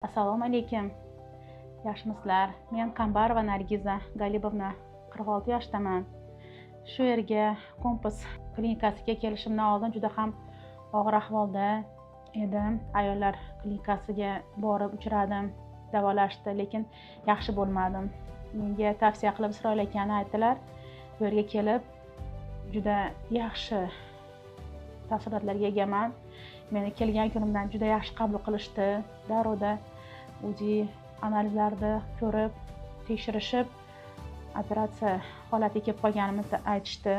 Assalomu alaykum. Yaxshimisizlar? Men Qambarova Nargiza Galibovna, 46 yoshdaman. Shu yerga Kompas klinikasiga kelishimdan oldin juda ham og'ir ahvolda edim. Ayollar klinikasiga borib uchradim, davolashdi, lekin yaxshi bo'lmadim. Menga tavsiya qilib Isroil akani aytdilar. Bu yerga kelib juda yaxshi taassurotlarga egaman. Meni kelgan kunimdan juda yaxshi qabul qilishdi. Darrov UZI analizlarni ko'rib, tekshirishib, operatsiya holatiga kelib qolganimni aytishdi.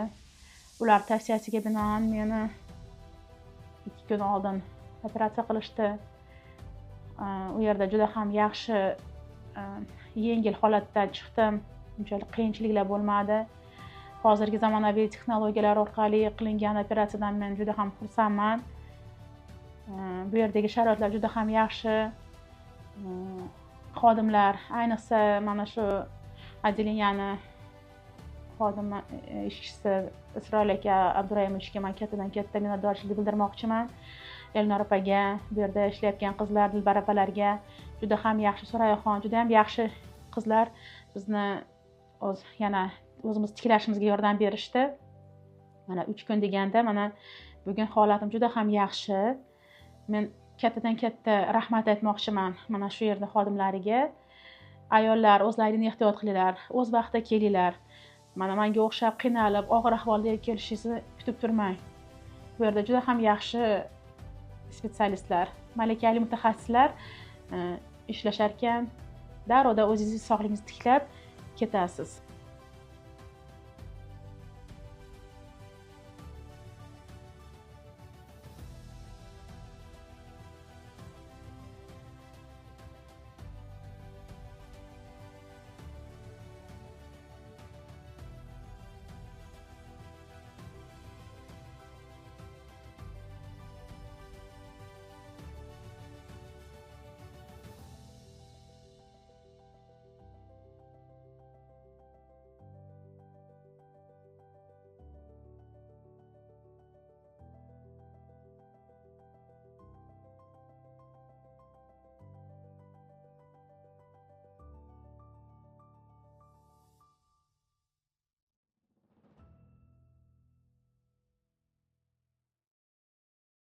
Ular tavsiyasiga binoan meni 2 kun oldin operatsiya qilishdi. U yerda juda ham yaxshi, yengil holatdan chiqdim. Unchalik qiyinchiliklar bo'lmadi. Hozirgi zamonaviy texnologiyalar orqali qilingan operatsiyadan men juda ham xursandman. Bu yerdagi sharoitlar juda ham yaxshi. Xodimlar, ayniqsa mana shu отделениyaning xodimi, ishchisi Isroil aka Abdurayimovichga men katta minnatdorchilik bildirmoqchiman. Elnor opaga, bu yerda ishlayotgan qizlar, Dilbar opalarga juda ham yaxshi, So'rayoxon juda ham yaxshi qizlar bizni o'zimiz tiklashimizga yordam berishdi. Mana 3 kun deganda mana bugun holatim juda ham yaxshi. Men kattadan katta rahmat aytmoqchiman mana shu yerda xodimlariga. Ayollar, o'zlaringizni ehtiyot qilinglar, o'z vaqtida kelinglar. Mana menga o'xshab qiynalib, og'ir ahvolda kelishingizni kutib turmang. Bu yerda juda ham yaxshi spetsialistlar, malakali mutaxassislar ishlashar ekan. Darrov o'zingizni sog'lig'ingizni tiklab ketasiz.